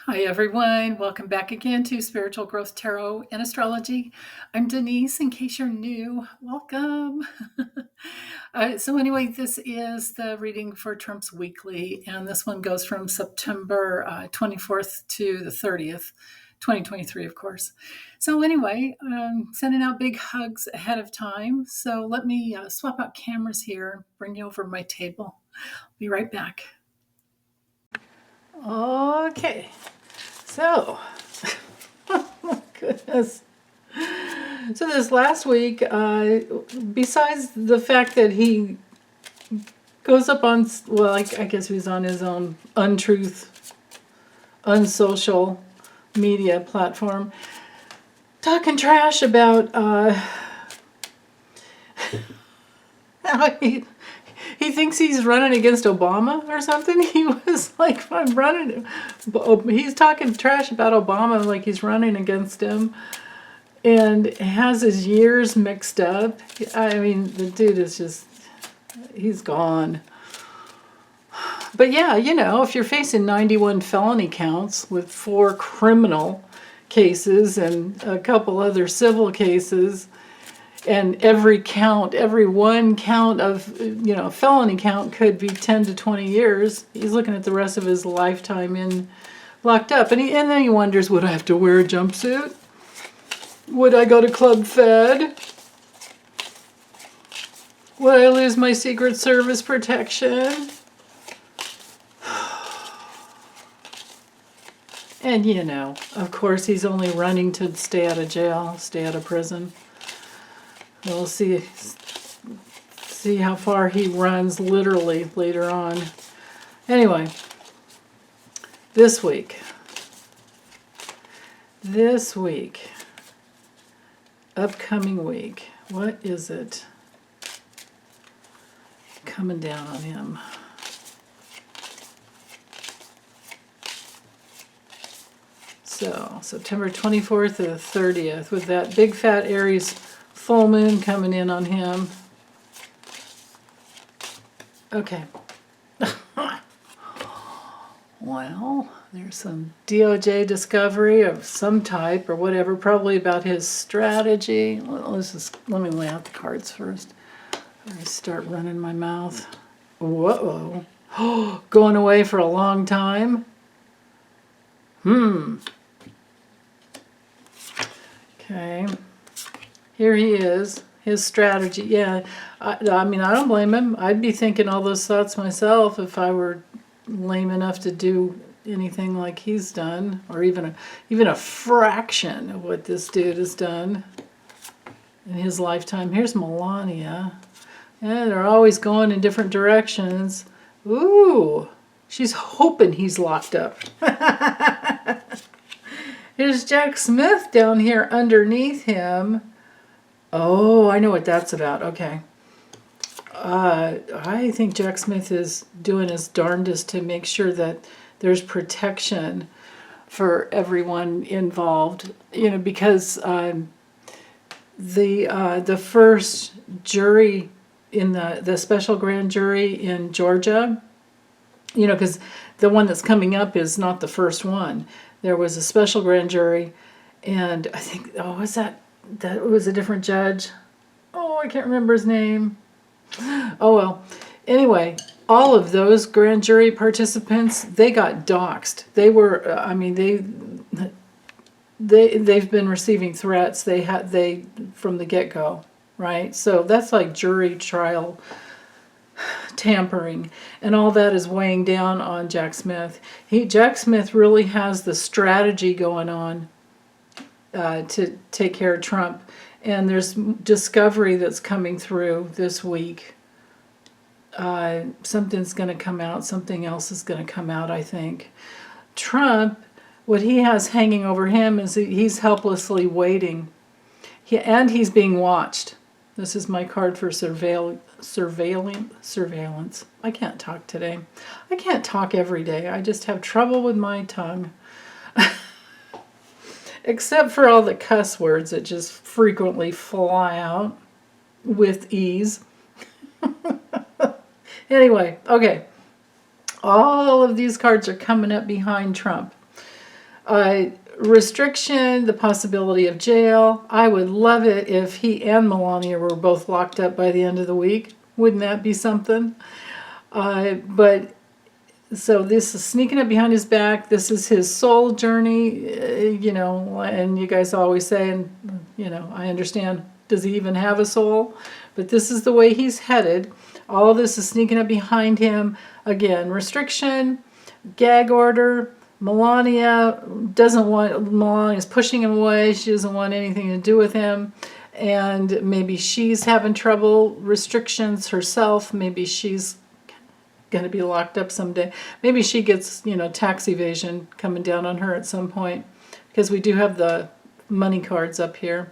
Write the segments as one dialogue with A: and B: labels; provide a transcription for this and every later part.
A: Hi, everyone. Welcome back again to Spiritual Growth Tarot and Astrology. I'm Denise, in case you're new. Welcome. Anyway, this is the reading for Trump's Weekly, and this one goes from September 24th to the 30th, 2023, of course. Anyway, sending out big hugs ahead of time. So let me swap out cameras here, bring you over my table. Be right back. Okay. So, oh goodness. So this last week, besides the fact that he goes up on, well, I guess he was on his own untruth, unsocial media platform, talking trash about how he thinks he's running against Obama or something. He was like, I'm running. He's talking trash about Obama like he's running against him and has his years mixed up. I mean, the dude is just, he's gone. But yeah, you know, if you're facing 91 felony counts with 4 criminal cases and a couple other civil cases, and every one count of, you know, felony count could be 10 to 20 years. He's looking at the rest of his lifetime locked up. And then he wonders, would I have to wear a jumpsuit? Would I go to Club Fed? Would I lose my Secret Service protection? And you know, of course, he's only running to stay out of jail, stay out of prison. We'll see how far he runs literally later on. Anyway, this week, upcoming week, what is it coming down on him? So, September 24th to the 30th, with that big fat Aries full moon coming in on him. Okay. Well, there's some DOJ discovery of some type or whatever, probably about his strategy. Let me lay out the cards first. I start running my mouth. Whoa. Going away for a long time? Okay. Here he is, his strategy. Yeah, I mean, I don't blame him. I'd be thinking all those thoughts myself if I were lame enough to do anything like he's done, or even a fraction of what this dude has done in his lifetime. Here's Melania. Yeah, they're always going in different directions. Ooh, she's hoping he's locked up. Here's Jack Smith down here underneath him. Oh, I know what that's about. Okay. I think Jack Smith is doing his darndest to make sure that there's protection for everyone involved. You know, because the first jury in the special grand jury in Georgia, you know, because the one that's coming up is not the first one. There was a special grand jury, and I think, was that was a different judge? Oh, I can't remember his name. Oh, well. Anyway, all of those grand jury participants, they got doxxed. They were, they've been receiving threats. They from the get-go, right? So that's like jury trial tampering, and all that is weighing down on Jack Smith. Jack Smith really has the strategy going on to take care of Trump, and there's discovery that's coming through this week. Something's going to come out. Something else is going to come out, I think. Trump, what he has hanging over him is he's helplessly waiting. He's being watched. This is my card for surveillance. I can't talk today. I can't talk every day. I just have trouble with my tongue. Except for all the cuss words that just frequently fly out with ease. Anyway, okay. All of these cards are coming up behind Trump. Restriction, the possibility of jail. I would love it if he and Melania were both locked up by the end of the week. Wouldn't that be something? But so this is sneaking up behind his back. This is his soul journey, you know, and you guys always say, and, you know, I understand, does he even have a soul? But this is the way he's headed. All this is sneaking up behind him. Again, restriction, gag order. Melania's pushing him away. She doesn't want anything to do with him. And maybe she's having trouble, restrictions herself. Maybe she's going to be locked up someday. Maybe she gets, you know, tax evasion coming down on her at some point, because we do have the money cards up here.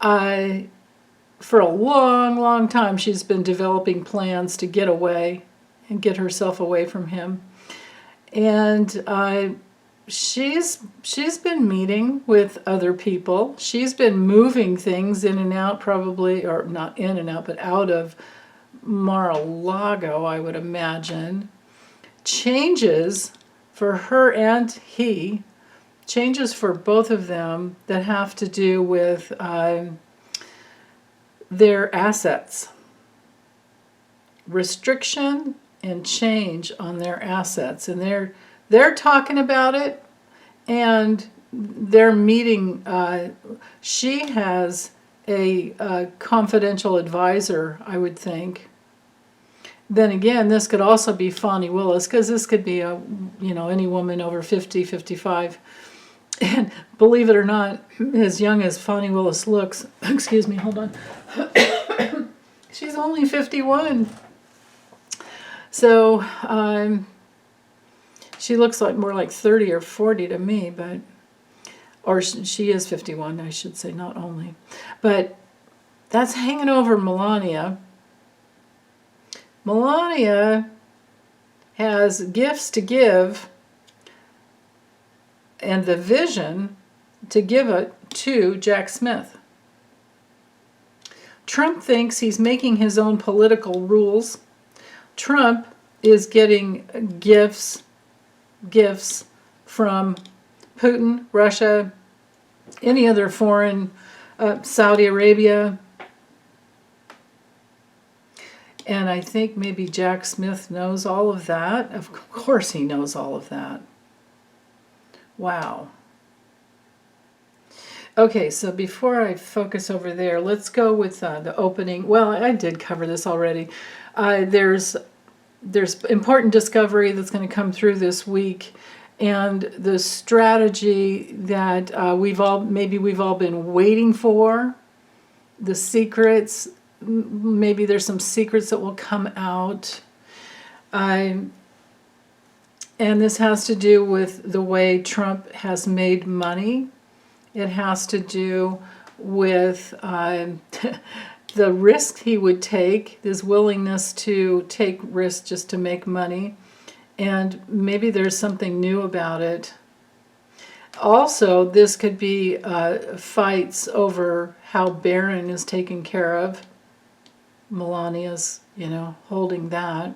A: For a long, long time, she's been developing plans to get away and get herself away from him. And she's been meeting with other people. She's been moving things in and out, probably, or not in and out, but out of Mar-a-Lago, I would imagine. Changes for her and he, changes for both of them that have to do with their assets. Restriction and change on their assets, and they're talking about it, and they're meeting. She has a confidential advisor, I would think. Then again, this could also be Fani Willis, because this could be any woman over 50, 55. And believe it or not, as young as Fani Willis looks, excuse me, hold on, she's only 51. So she looks like more like 30 or 40 to me, or she is 51, I should say, not only. But that's hanging over Melania. Melania has gifts to give and the vision to give it to Jack Smith. Trump thinks he's making his own political rules. Trump is getting gifts from Putin, Russia, any other foreign, Saudi Arabia. And I think maybe Jack Smith knows all of that. Of course he knows all of that. Wow. Okay, so before I focus over there, let's go with the opening. Well, I did cover this already. There's important discovery that's going to come through this week, and the strategy that we've all been waiting for, the secrets. Maybe there's some secrets that will come out. And this has to do with the way Trump has made money. It has to do with the risk he would take, his willingness to take risks just to make money. And maybe there's something new about it. Also, this could be fights over how Barron is taken care of. Melania's, holding that.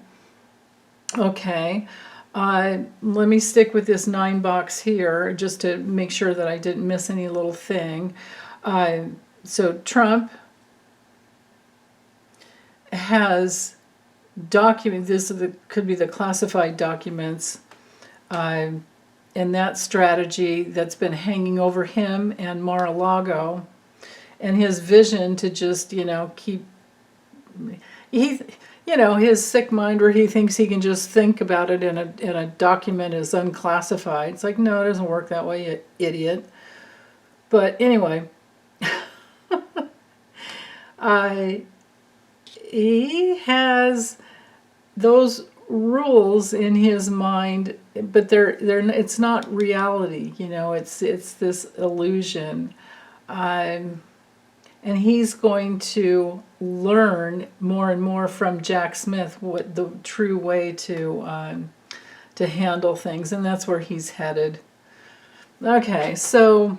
A: Okay. Let me stick with this 9 box here just to make sure that I didn't miss any little thing. So Trump has documents. This could be the classified documents, and that strategy that's been hanging over him and Mar-a-Lago, and his vision to just keep. His sick mind where he thinks he can just think about it in a document as unclassified. It's like, no, it doesn't work that way, you idiot. But anyway, he has those rules in his mind, but it's not reality. It's this illusion. And he's going to learn more and more from Jack Smith what the true way to handle things, and that's where he's headed. Okay, so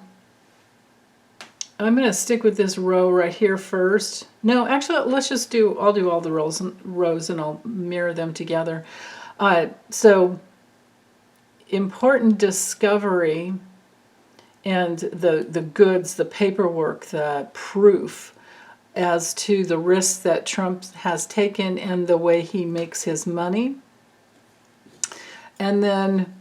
A: I'm going to stick with this row right here first. No, actually, I'll do all the rows and I'll mirror them together. So, important discovery and the goods, the paperwork, the proof as to the risks that Trump has taken and the way he makes his money. And then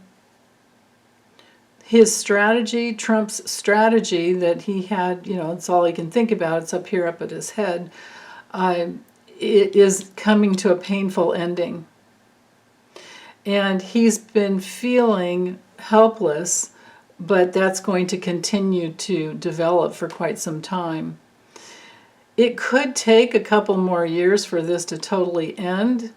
A: his strategy, Trump's strategy that he had, it's all he can think about, it's up here, up at his head, it is coming to a painful ending. And he's been feeling helpless, but that's going to continue to develop for quite some time. It could take a couple more years for this to totally end.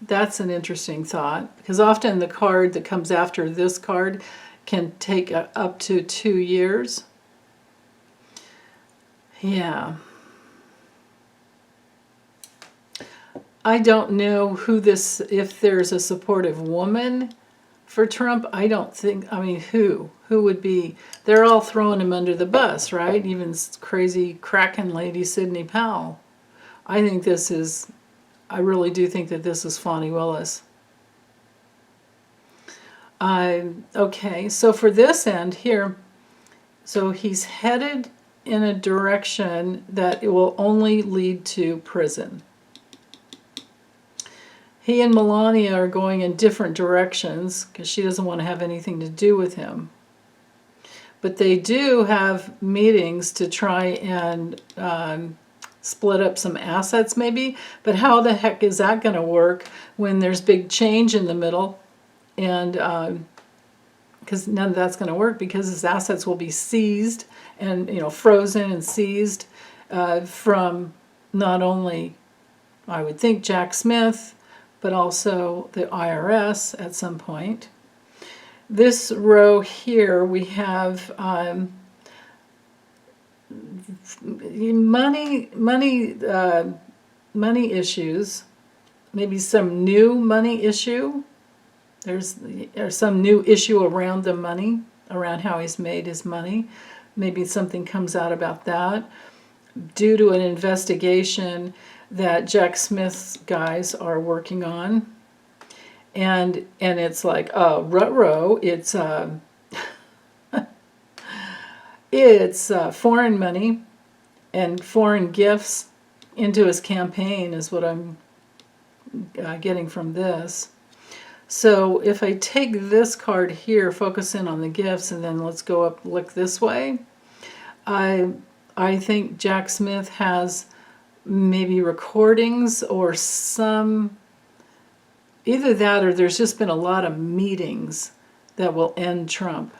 A: That's an interesting thought, because often the card that comes after this card can take up to 2 years. Yeah. I don't know if there's a supportive woman for Trump. I don't think, who would be, they're all throwing him under the bus, right? Even crazy Kraken lady Sidney Powell. I really do think that this is Fani Willis. Okay, so for this end here, so he's headed in a direction that it will only lead to prison. He and Melania are going in different directions because she doesn't want to have anything to do with him. But they do have meetings to try and split up some assets maybe. But how the heck is that going to work when there's big change in the middle? And because none of that's going to work, because his assets will be seized and frozen and seized from not only, I would think, Jack Smith, but also the IRS at some point. This row here, we have money issues, maybe some new money issue. There's some new issue around the money, around how he's made his money. Maybe something comes out about that due to an investigation that Jack Smith's guys are working on. And it's like, ruh-roh, it's foreign money and foreign gifts into his campaign is what I'm getting from this. So if I take this card here, focus in on the gifts, and then let's go up, look this way, I think Jack Smith has maybe recordings or some, either that or there's just been a lot of meetings that will end Trump,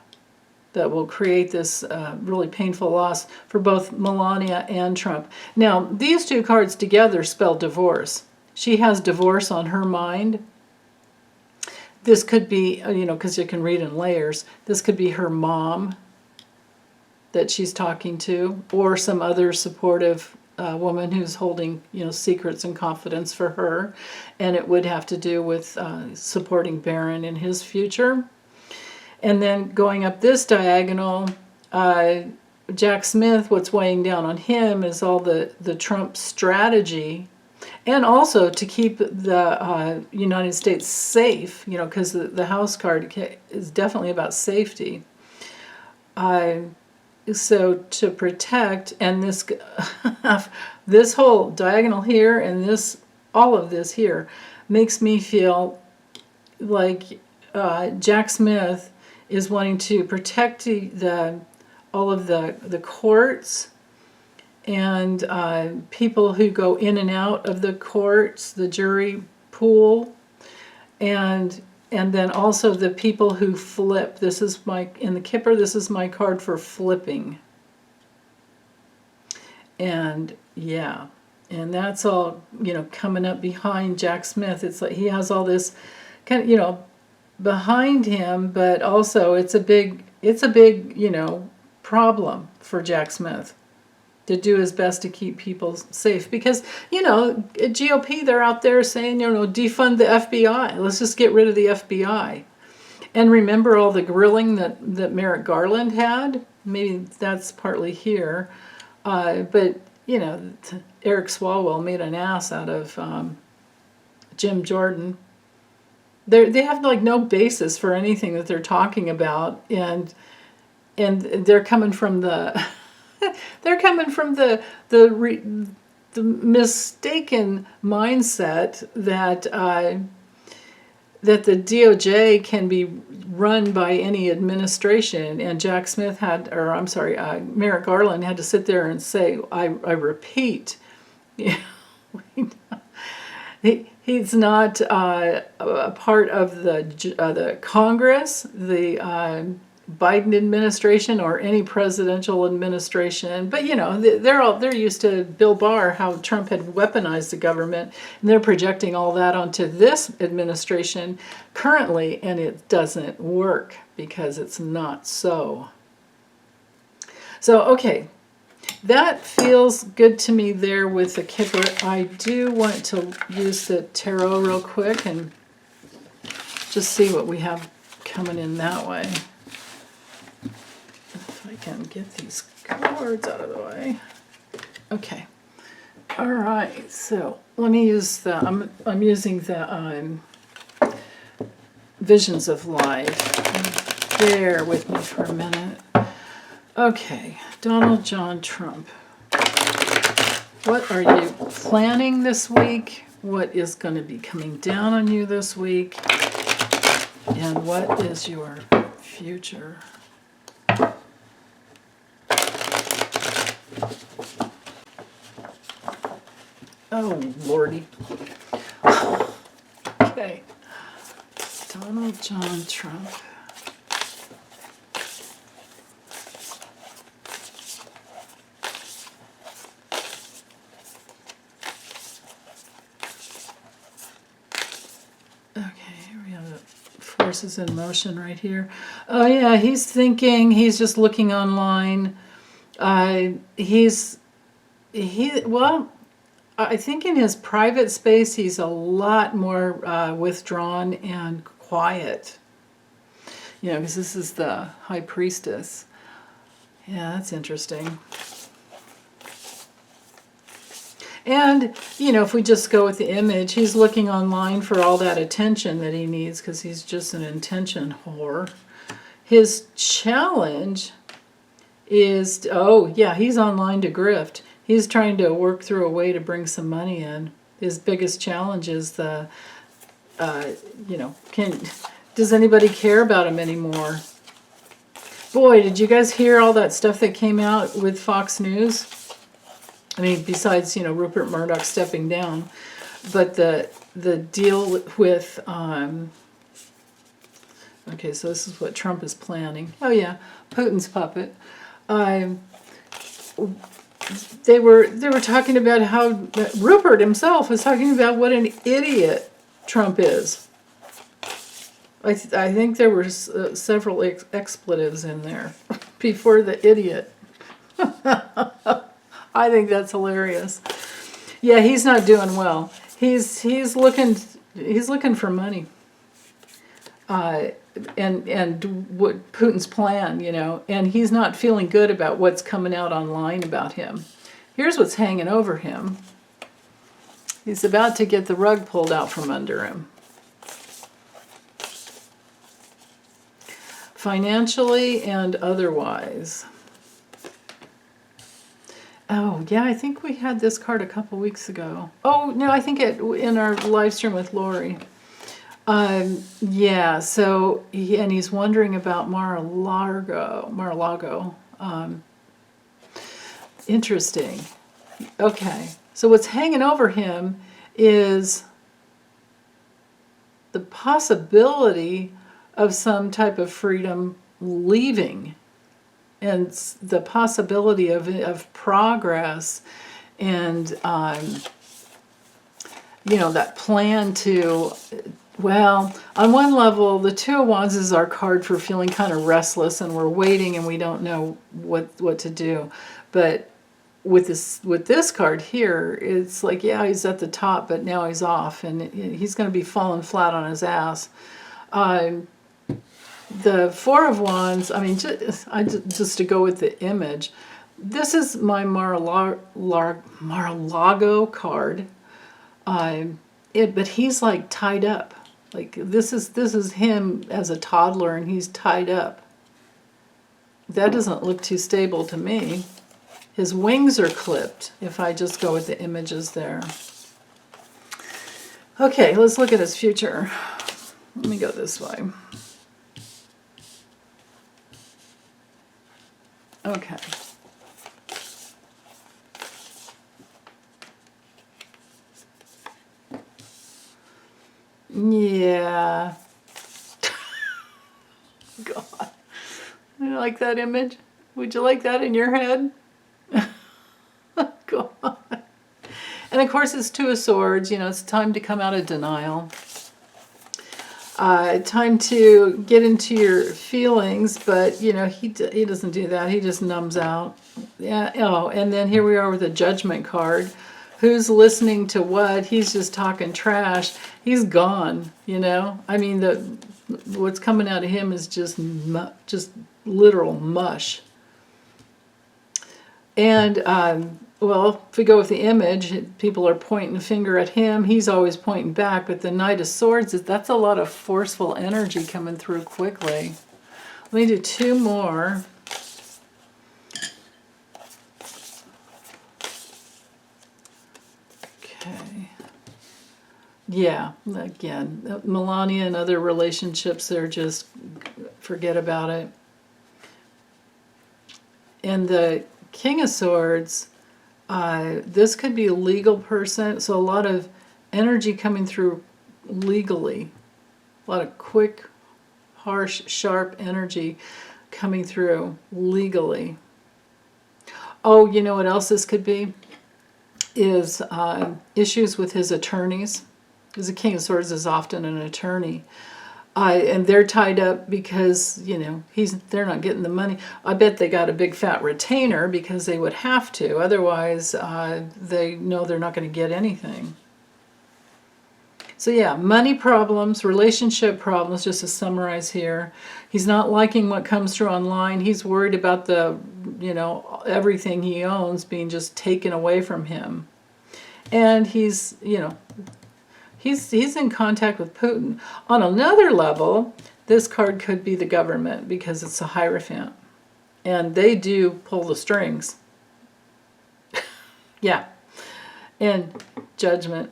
A: that will create this really painful loss for both Melania and Trump. Now, these two cards together spell divorce. She has divorce on her mind. This could be, because you can read in layers, this could be her mom that she's talking to, or some other supportive woman who's holding, secrets and confidence for her. And it would have to do with supporting Barron in his future. And then going up this diagonal, Jack Smith, what's weighing down on him is all the Trump strategy, and also to keep the United States safe, because the House card is definitely about safety. So to protect, and this whole diagonal here and all of this here makes me feel like Jack Smith is wanting to protect all of the courts and people who go in and out of the courts, the jury pool, and then also the people who flip. This is in the Kipper, this is my card for flipping. And yeah, and that's all, coming up behind Jack Smith. It's like he has all this kind of, behind him, but also it's a big, problem for Jack Smith to do his best to keep people safe. Because, GOP, they're out there saying, defund the FBI. Let's just get rid of the FBI. And remember all the grilling that Merrick Garland had? Maybe that's partly here. But, Eric Swalwell made an ass out of Jim Jordan. They have no basis for anything that they're talking about. And and they're coming from the they're coming from the mistaken mindset that that the DOJ can be run by any administration, and Jack Smith had, or I'm sorry, Merrick Garland had to sit there and say, I repeat, he's not a part of the Congress, the Biden administration, or any presidential administration. But they're used to Bill Barr, how Trump had weaponized the government, and they're projecting all that onto this administration currently, and it doesn't work because it's not so. So okay, that feels good to me there with the Kipper. I do want to use the tarot real quick and just see what we have coming in that way. If I can get these cards out of the way. Okay. All right. So let me use the. I'm using the Visions of Life. Bear with me for a minute. Okay, Donald John Trump. What are you planning this week? What is going to be coming down on you this week? And what is your future? Oh, Lordy. Okay. Donald John Trump. Forces in motion right here. Oh yeah, he's thinking. He's just looking online. Well, I think in his private space he's a lot more withdrawn and quiet. Because this is the High Priestess. Yeah, that's interesting. And, if we just go with the image, he's looking online for all that attention that he needs because he's just an intention whore. His challenge is, he's online to grift. He's trying to work through a way to bring some money in. His biggest challenge is does anybody care about him anymore? Boy, did you guys hear all that stuff that came out with Fox News? I mean, besides, Rupert Murdoch stepping down, but the deal with, okay, so this is what Trump is planning. Oh yeah, Putin's puppet. They were talking about how Rupert himself was talking about what an idiot Trump is. I think there were several expletives in there before the idiot. I think that's hilarious. Yeah, he's not doing well. He's looking for money. And what Putin's plan, and he's not feeling good about what's coming out online about him. Here's what's hanging over him. He's about to get the rug pulled out from under him. Financially and otherwise. Oh, yeah, I think we had this card a couple weeks ago. Oh, no, I think in our live stream with Lori. Yeah, so, he's wondering about Mar-a-Lago. Interesting. Okay, so what's hanging over him is the possibility of some type of freedom leaving. And the possibility of progress and, that plan to, well, on one level, the Two of Wands is our card for feeling kind of restless and we're waiting and we don't know what to do. But with this card here, it's like, yeah, he's at the top, but now he's off and he's going to be falling flat on his ass. The Four of Wands, I mean, just to go with the image, this is my Mar-a-Lago card, but he's like tied up. Like this is him as a toddler, and he's tied up. That doesn't look too stable to me. His wings are clipped, if I just go with the images there. Okay, let's look at his future. Let me go this way. Okay. Yeah. God. You like that image? Would you like that in your head? God. And of course it's Two of Swords. You know, it's time to come out of denial. Time to get into your feelings, but you know, he doesn't do that. He just numbs out. Yeah. Oh, and then here we are with a Judgment card. Who's listening to what? He's just talking trash. He's gone, you know? I mean, what's coming out of him is just literal mush. And, well, if we go with the image, people are pointing a finger at him. He's always pointing back, but the Knight of Swords, that's a lot of forceful energy coming through quickly. Let me do two more. Okay. Yeah, again, Melania and other relationships, they're just, forget about it. And the King of Swords, this could be a legal person, so a lot of energy coming through legally. A lot of quick, harsh, sharp energy coming through legally. Oh, you know what else this could be? Is issues with his attorneys. Because the King of Swords is often an attorney. And they're tied up because, you know, they're not getting the money. I bet they got a big fat retainer because they would have to. Otherwise, they know they're not going to get anything. So yeah, money problems, relationship problems, just to summarize here. He's not liking what comes through online. He's worried about the, you know, everything he owns being just taken away from him. And he's, you know, he's in contact with Putin. On another level, this card could be the government because it's a Hierophant. And they do pull the strings. Yeah. And Judgment.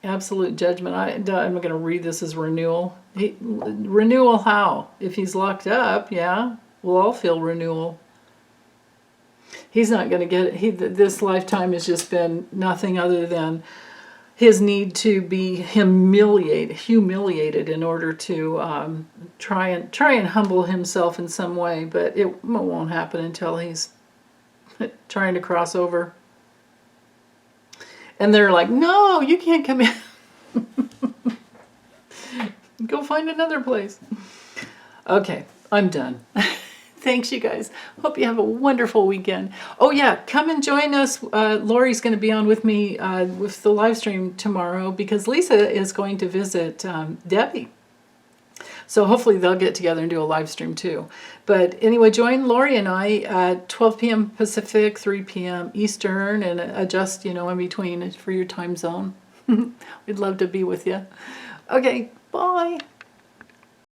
A: Absolute Judgment. I'm going to read this as renewal. Renewal how? If he's locked up, yeah, we'll all feel renewal. He's not going to get it. This lifetime has just been nothing other than his need to be humiliated in order to try and humble himself in some way. But it won't happen until he's trying to cross over. And they're like, no, you can't come in. Go find another place. Okay, I'm done. Thanks, you guys. Hope you have a wonderful weekend. Oh, yeah, come and join us. Lori's going to be on with me with the live stream tomorrow because Lisa is going to visit Debbie. So hopefully they'll get together and do a live stream too. But anyway, join Lori and I at 12 p.m. Pacific, 3 p.m. Eastern, and adjust, you know, in between for your time zone. We'd love to be with you. Okay, bye.